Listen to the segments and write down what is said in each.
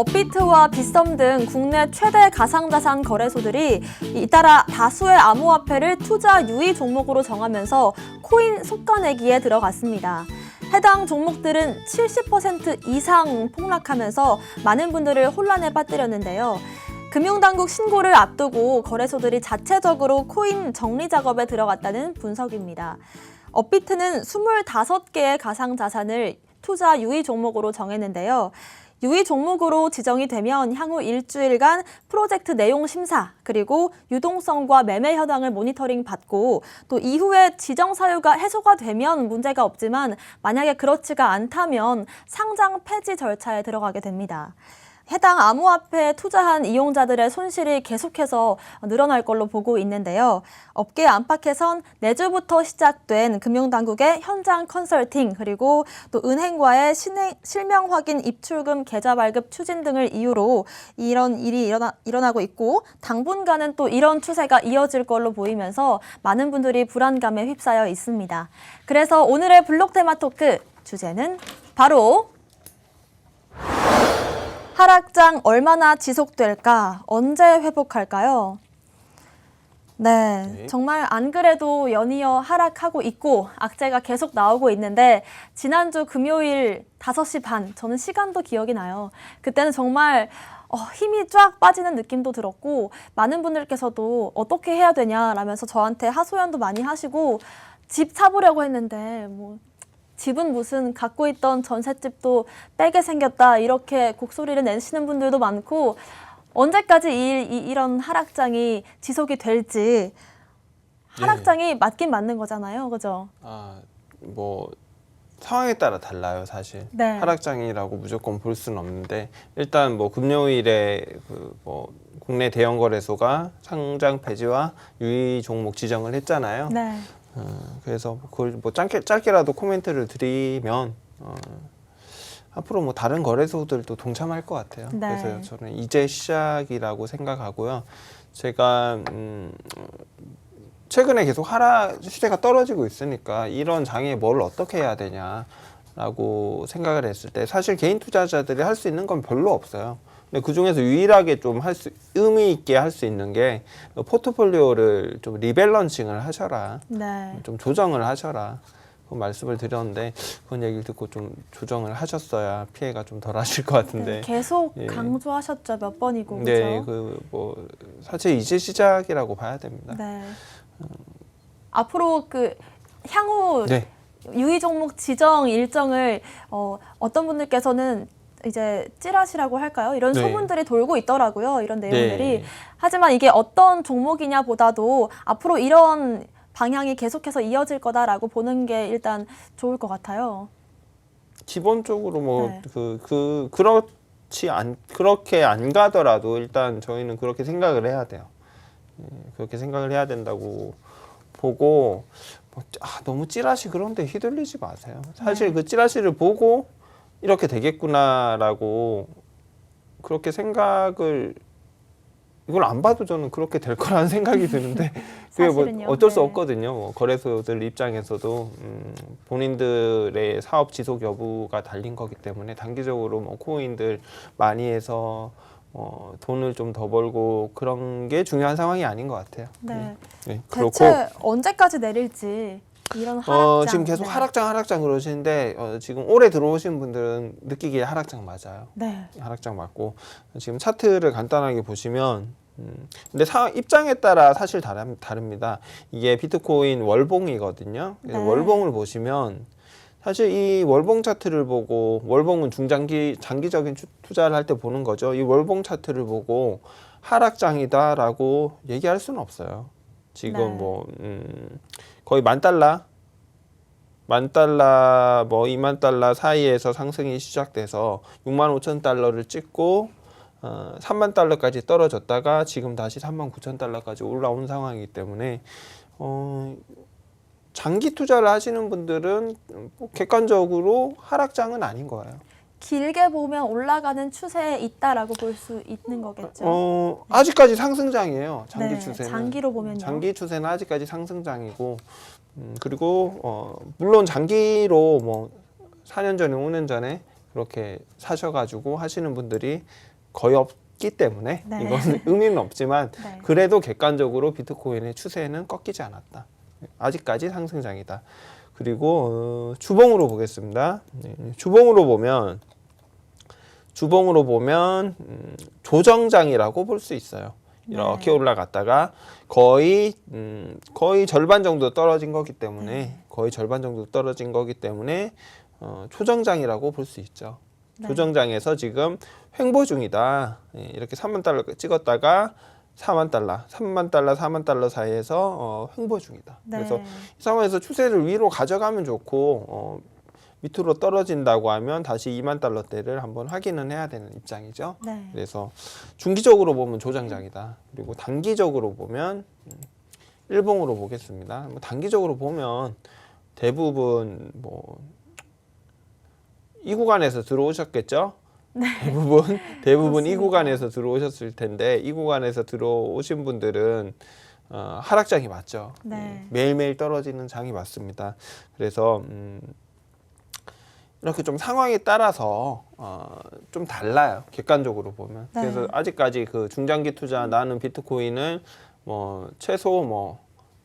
업비트와 빗썸 등 국내 최대 가상자산 거래소들이 잇따라 다수의 암호화폐를 투자 유의 종목으로 정하면서 코인 속가내기에 들어갔습니다. 해당 종목들은 70% 이상 폭락하면서 많은 분들을 혼란에 빠뜨렸는데요. 금융당국 신고를 앞두고 거래소들이 자체적으로 코인 정리 작업에 들어갔다는 분석입니다. 업비트는 25개의 가상자산을 투자 유의 종목으로 정했는데요. 유의 종목으로 지정이 되면 향후 일주일간 프로젝트 내용 심사, 그리고 유동성과 매매 현황을 모니터링 받고 또 이후에 지정 사유가 해소가 되면 문제가 없지만 만약에 그렇지가 않다면 상장 폐지 절차에 들어가게 됩니다. 해당 암호화폐에 투자한 이용자들의 손실이 계속해서 늘어날 걸로 보고 있는데요. 업계 안팎에선 내주부터 시작된 금융당국의 현장 컨설팅, 그리고 또 은행과의 실명 확인 입출금 계좌 발급 추진 등을 이유로 이런 일이 일어나고 있고 당분간은 또 이런 추세가 이어질 걸로 보이면서 많은 분들이 불안감에 휩싸여 있습니다. 그래서 오늘의 블록 테마 토크 주제는 바로 하락장 얼마나 지속될까? 언제 회복할까요? 네, 정말 안 그래도 연이어 하락하고 있고 악재가 계속 나오고 있는데 지난주 금요일 5시 반, 저는 시간도 기억이 나요. 그때는 정말 힘이 쫙 빠지는 느낌도 들었고 많은 분들께서도 어떻게 해야 되냐라면서 저한테 하소연도 많이 하시고 집 사보려고 했는데 집은 무슨 갖고 있던 전셋집도 빼게 생겼다 이렇게 곡소리를 내시는 분들도 많고 언제까지 이런 하락장이 지속이 될지 하락장이 맞긴 맞는 거잖아요. 그죠? 상황에 따라 달라요, 사실. 네. 하락장이라고 무조건 볼 수는 없는데 일단 금요일에 국내 대형 거래소가 상장 폐지와 유의 종목 지정을 했잖아요. 네. 그래서 그걸 짧게라도 코멘트를 드리면 앞으로 다른 거래소들도 동참할 것 같아요. 네. 그래서 저는 이제 시작이라고 생각하고요. 제가 최근에 계속 시세가 떨어지고 있으니까 이런 장에 뭘 어떻게 해야 되냐라고 생각을 했을 때 사실 개인 투자자들이 할 수 있는 건 별로 없어요. 근데 그 중에서 유일하게 좀 의미 있게 할 수 있는 게 포트폴리오를 좀 리밸런싱을 하셔라. 네. 좀 조정을 하셔라. 그 말씀을 드렸는데 그런 얘기를 듣고 좀 조정을 하셨어야 피해가 좀 덜 하실 것 같은데. 네, 계속 예. 강조하셨죠. 몇 번이고. 네, 그죠? 사실 이제 시작이라고 봐야 됩니다. 네. 앞으로 향후 네. 유의 종목 지정 일정을 어떤 분들께서는 이제 찌라시라고 할까요? 이런 네. 소문들이 돌고 있더라고요. 이런 내용들이. 네. 하지만 이게 어떤 종목이냐 보다도 앞으로 이런 방향이 계속해서 이어질 거다라고 보는 게 일단 좋을 것 같아요. 기본적으로 네. 그렇게 안 가더라도 일단 저희는 그렇게 생각을 해야 돼요. 그렇게 생각을 해야 된다고 보고 너무 찌라시 그런데 휘둘리지 마세요. 사실 네. 그 찌라시를 보고 이렇게 되겠구나라고 그렇게 생각을 이걸 안 봐도 저는 그렇게 될 거라는 생각이 드는데 그게 사실은요. 어쩔 수 네. 없거든요. 거래소들 입장에서도 본인들의 사업 지속 여부가 달린 거기 때문에 단기적으로 코인들 많이 해서 돈을 좀 더 벌고 그런 게 중요한 상황이 아닌 것 같아요. 네. 네, 그렇고 대체 언제까지 내릴지 이런 하락장. 지금 계속 네. 하락장 그러시는데 지금 올해 들어오신 분들은 느끼기에 하락장 맞아요. 네. 하락장 맞고 지금 차트를 간단하게 보시면 근데 입장에 따라 사실 다릅니다. 이게 비트코인 월봉이거든요. 네. 월봉을 보시면 사실 이 월봉 차트를 보고 월봉은 장기적인 투자를 할 때 보는 거죠. 이 월봉 차트를 보고 하락장이다라고 얘기할 수는 없어요. 지금 네. 거의 $10,000 $10,000 사이에서 상승이 시작돼서 $65,000를 찍고 $30,000까지 떨어졌다가 지금 다시 $39,000까지 올라온 상황이기 때문에 장기 투자를 하시는 분들은 객관적으로 하락장은 아닌 거예요. 길게 보면 올라가는 추세에 있다라고 볼 수 있는 거겠죠. 아직까지 상승장이에요. 장기 네, 추세는. 장기로 보면요. 장기 추세는 아직까지 상승장이고 그리고 물론 장기로 4년 전에 5년 전에 그렇게 사셔가지고 하시는 분들이 거의 없기 때문에 네. 이건 의미는 없지만 네. 그래도 객관적으로 비트코인의 추세는 꺾이지 않았다. 아직까지 상승장이다. 그리고 주봉으로 보겠습니다. 주봉으로 보면 조정장이라고 볼 수 있어요. 이렇게 네. 올라갔다가 거의 절반 정도 떨어진 거기 때문에 초정장이라고 볼 수 있죠. 네. 조정장에서 지금 횡보 중이다. 이렇게 3만 달러 찍었다가 4만 달러, 3만 달러, 4만 달러 사이에서 횡보 중이다. 네. 그래서 이 상황에서 추세를 위로 가져가면 좋고 밑으로 떨어진다고 하면 다시 2만 달러대를 한번 확인은 해야 되는 입장이죠. 네. 그래서 중기적으로 보면 조정장이다. 그리고 단기적으로 보면 일봉으로 보겠습니다. 단기적으로 보면 대부분 이 구간에서 들어오셨겠죠? 네. 대부분 이 그렇습니다. 구간에서 들어오셨을 텐데 이 구간에서 들어오신 분들은 하락장이 맞죠. 네. 매일매일 떨어지는 장이 맞습니다. 그래서 이렇게 좀 상황에 따라서 좀 달라요. 객관적으로 보면. 네. 그래서 아직까지 그 중장기 투자 나는 비트코인을 최소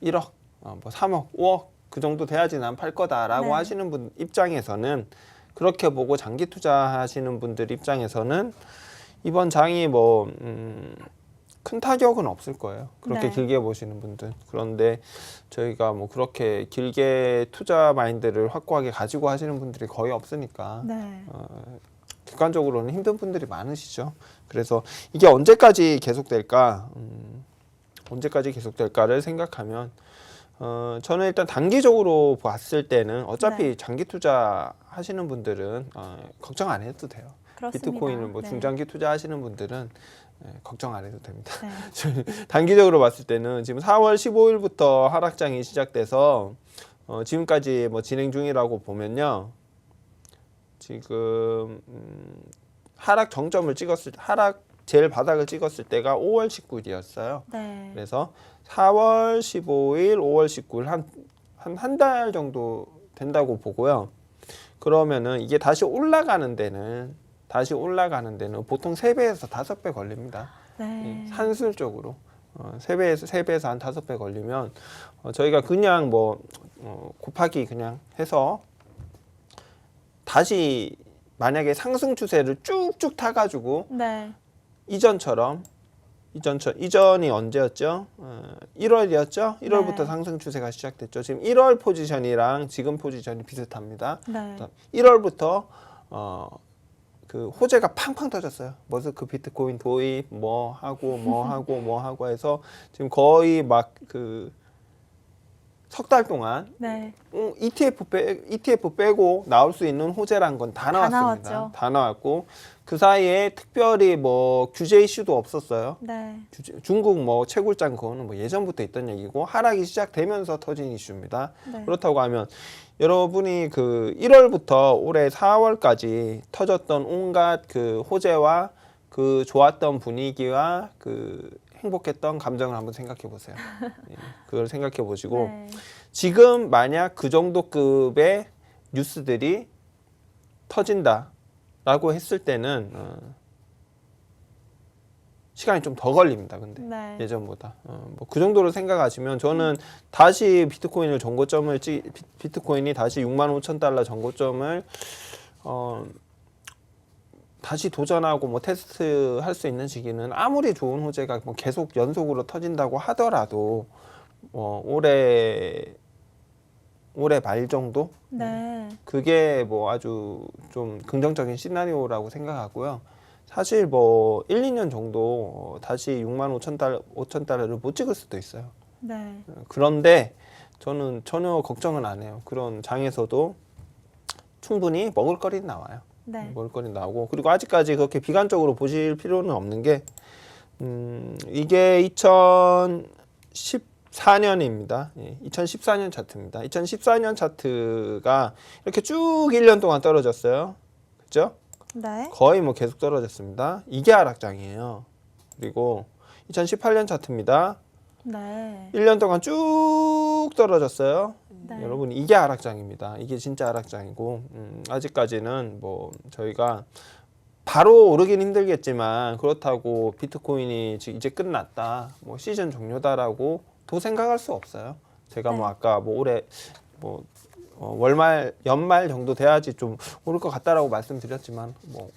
1억, 3억, 5억 그 정도 돼야지 난 팔 거다라고 네. 하시는 분 입장에서는 그렇게 보고 장기 투자하시는 분들 입장에서는 이번 장이 큰 타격은 없을 거예요. 그렇게 네. 길게 보시는 분들. 그런데 저희가 그렇게 길게 투자 마인드를 확고하게 가지고 하시는 분들이 거의 없으니까 네. 객관적으로는 힘든 분들이 많으시죠. 그래서 이게 언제까지 계속될까를 생각하면 저는 일단 단기적으로 봤을 때는 어차피 네. 장기 장기 투자 하시는 분들은 걱정 안 해도 돼요. 그렇습니다. 비트코인을 네. 중장기 투자하시는 분들은 걱정 안 해도 됩니다. 네. 단기적으로 봤을 때는 지금 4월 15일부터 하락장이 시작돼서 지금까지 진행 중이라고 보면요. 지금 하락 제일 바닥을 찍었을 때가 5월 19일이었어요. 네. 그래서 4월 15일, 5월 19일 한 달 정도 된다고 보고요. 그러면은 이게 다시 올라가는 데는 보통 3배에서 5배 걸립니다. 네. 산술적으로 3배에서 한 5배 걸리면 저희가 그냥 곱하기 그냥 해서 다시 만약에 상승 추세를 쭉쭉 타가지고 네. 이전이 언제였죠? 1월이었죠? 1월부터 네. 상승 추세가 시작됐죠. 지금 1월 포지션이랑 지금 포지션이 비슷합니다. 네. 1월부터 그 호재가 팡팡 터졌어요. 머스크 비트코인 도입 뭐 하고 해서 지금 거의 석 달 동안 네. ETF 빼고 나올 수 있는 호재란 건 다 나왔습니다. 나왔죠. 다 나왔고 그 사이에 특별히 규제 이슈도 없었어요. 네. 중국 채굴장 그거는 예전부터 있던 얘기고 하락이 시작되면서 터진 이슈입니다. 네. 그렇다고 하면 여러분이 그 1월부터 올해 4월까지 터졌던 온갖 그 호재와 그 좋았던 분위기와 그 행복했던 감정을 한번 생각해 보세요. 그걸 생각해 보시고 네. 지금 만약 그 정도 급의 뉴스들이 터진다라고 했을 때는 시간이 좀 더 걸립니다. 근데 네. 예전보다 그 정도로 생각하시면 저는 다시 비트코인이 다시 65,000달러 정고점을 다시 도전하고 테스트 할 수 있는 시기는 아무리 좋은 호재가 계속 연속으로 터진다고 하더라도 올해 말 정도 네. 그게 아주 좀 긍정적인 시나리오라고 생각하고요. 사실 1, 2년 정도 다시 65,000달러를 못 찍을 수도 있어요. 네. 그런데 저는 전혀 걱정은 안 해요. 그런 장에서도 충분히 먹을거리는 나와요. 네. 먹을거리 나오고 그리고 아직까지 그렇게 비관적으로 보실 필요는 없는 게 이게 2014년입니다. 2014년 차트입니다. 2014년 차트가 이렇게 쭉 1년 동안 떨어졌어요. 그죠? 네. 거의 계속 떨어졌습니다. 이게 하락장이에요. 그리고 2018년 차트입니다. 네. 1년 동안 쭉 떨어졌어요. 네. 여러분 이게 하락장입니다. 이게 진짜 하락장이고 아직까지는 저희가 바로 오르긴 힘들겠지만 그렇다고 비트코인이 이제 끝났다, 뭐 시즌 종료다라고 도 생각할 수 없어요. 제가 뭐 네. 아까 뭐 올해 뭐 월말 연말 정도 돼야지 좀 오를 것 같다라고 말씀드렸지만 뭐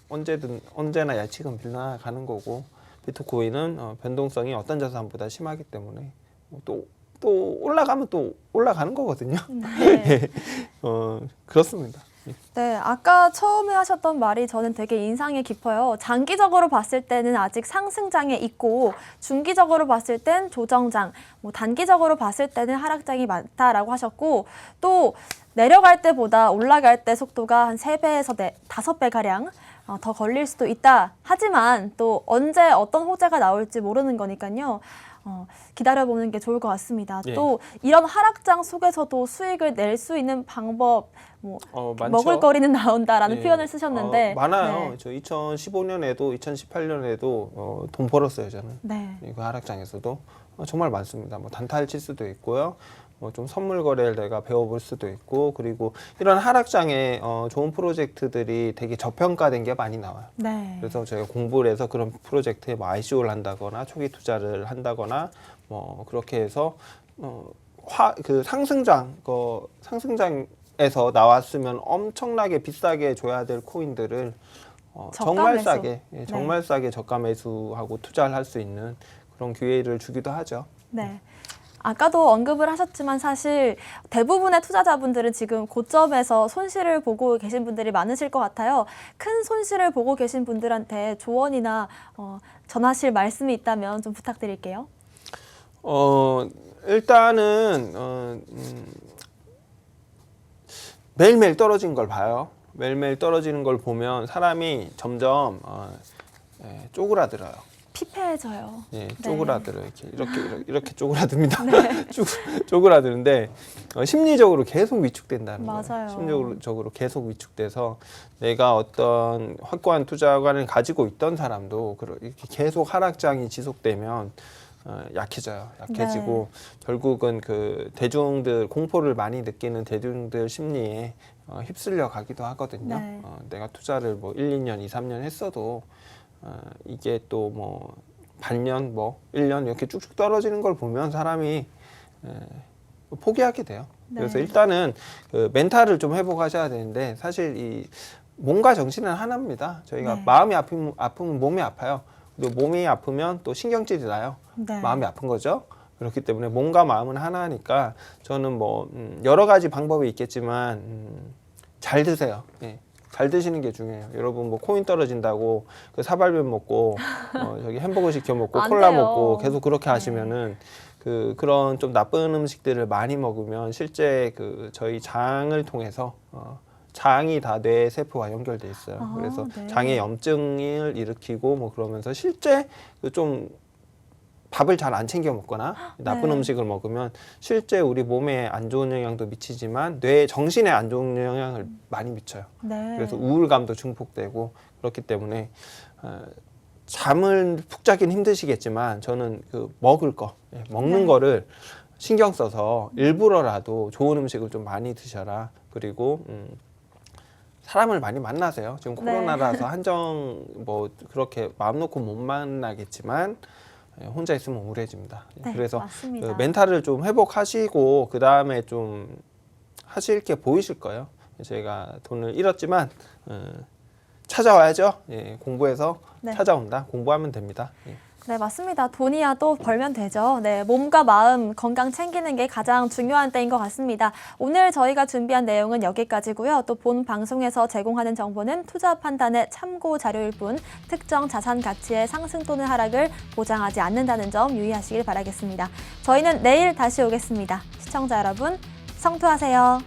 언제나 예측은 빗나가는 거고 비트코인은 변동성이 어떤 자산보다 심하기 때문에 또 올라가면 또 올라가는 거거든요. 네. 그렇습니다. 네, 아까 처음에 하셨던 말이 저는 되게 인상이 깊어요. 장기적으로 봤을 때는 아직 상승장에 있고 중기적으로 봤을 땐 조정장, 뭐 단기적으로 봤을 때는 하락장이 많다라고 하셨고 또 내려갈 때보다 올라갈 때 속도가 한 3배에서 5배 가량 더 걸릴 수도 있다. 하지만 또 언제 어떤 호재가 나올지 모르는 거니까요. 기다려보는 게 좋을 것 같습니다. 예. 또 이런 하락장 속에서도 수익을 낼 수 있는 방법, 뭐 많죠. 먹을거리는 나온다라는 예. 표현을 쓰셨는데 많아요. 네. 저 2015년에도 2018년에도 돈 벌었어요, 저는. 네. 이거 하락장에서도 정말 많습니다. 뭐 단타를 칠 수도 있고요. 뭐 좀 선물 거래를 내가 배워볼 수도 있고, 그리고 이런 하락장에 좋은 프로젝트들이 되게 저평가된 게 많이 나와요. 네. 그래서 저희가 공부를 해서 그런 프로젝트에 뭐 ICO를 한다거나 초기 투자를 한다거나 뭐 그렇게 해서 그 상승장에서 나왔으면 엄청나게 비싸게 줘야 될 코인들을 정말 매수. 싸게, 네. 정말 싸게 저가 매수하고 투자를 할 수 있는 그런 기회를 주기도 하죠. 네. 아까도 언급을 하셨지만 사실 대부분의 투자자분들은 지금 고점에서 손실을 보고 계신 분들이 많으실 것 같아요. 큰 손실을 보고 계신 분들한테 조언이나 전하실 말씀이 있다면 좀 부탁드릴게요. 일단은 매일매일 떨어진 걸 봐요. 매일매일 떨어지는 걸 보면 사람이 점점 쪼그라들어요. 피폐해져요. 예, 네. 쪼그라들어요. 이렇게 쪼그라듭니다. 쪼그라드는데 심리적으로 계속 위축된다는 맞아요. 거예요. 심리적으로 계속 위축돼서 내가 어떤 확고한 투자관을 가지고 있던 사람도 이렇게 계속 하락장이 지속되면 약해지고 네. 결국은 그 대중들 공포를 많이 느끼는 대중들 심리에 휩쓸려 가기도 하거든요. 네. 내가 투자를 뭐 1, 2년, 2, 3년 했어도 이게 또 뭐 반년, 뭐 1년 이렇게 쭉쭉 떨어지는 걸 보면 사람이 포기하게 돼요. 네. 그래서 일단은 그 멘탈을 좀 회복하셔야 되는데 사실 이 몸과 정신은 하나입니다. 저희가 네. 마음이 아프면 몸이 아파요. 그리고 몸이 아프면 또 신경질이 나요. 네. 마음이 아픈 거죠. 그렇기 때문에 몸과 마음은 하나니까 저는 뭐 여러 가지 방법이 있겠지만 잘 드세요. 예. 잘 드시는 게 중요해요. 여러분 뭐 코인 떨어진다고 그 사발면 먹고 저기 햄버거 시켜 먹고 안 콜라 돼요. 먹고 계속 그렇게 하시면은 그런 좀 나쁜 음식들을 많이 먹으면 실제 그 저희 장을 통해서 장이 다 뇌 세포와 연결돼 있어요. 아, 그래서 네. 장에 염증을 일으키고 뭐 그러면서 실제 좀 밥을 잘 안 챙겨 먹거나 나쁜 네. 음식을 먹으면 실제 우리 몸에 안 좋은 영향도 미치지만 뇌 정신에 안 좋은 영향을 많이 미쳐요. 네. 그래서 우울감도 증폭되고 그렇기 때문에 잠을 푹 자긴 힘드시겠지만 저는 그 먹는 네. 거를 신경 써서 일부러라도 좋은 음식을 좀 많이 드셔라. 그리고 사람을 많이 만나세요. 지금 네. 코로나라서 한정 뭐 그렇게 마음 놓고 못 만나겠지만 혼자 있으면 우울해집니다. 네, 그래서 맞습니다. 그 멘탈을 좀 회복하시고 그 다음에 좀 하실 게 보이실 거예요. 제가 돈을 잃었지만 찾아와야죠. 예, 공부해서 네. 찾아온다. 공부하면 됩니다. 예. 네, 맞습니다. 돈이야 또 벌면 되죠. 네, 몸과 마음 건강 챙기는 게 가장 중요한 때인 것 같습니다. 오늘 저희가 준비한 내용은 여기까지고요. 또 본 방송에서 제공하는 정보는 투자 판단의 참고 자료일 뿐 특정 자산 가치의 상승 또는 하락을 보장하지 않는다는 점 유의하시길 바라겠습니다. 저희는 내일 다시 오겠습니다. 시청자 여러분, 성투하세요.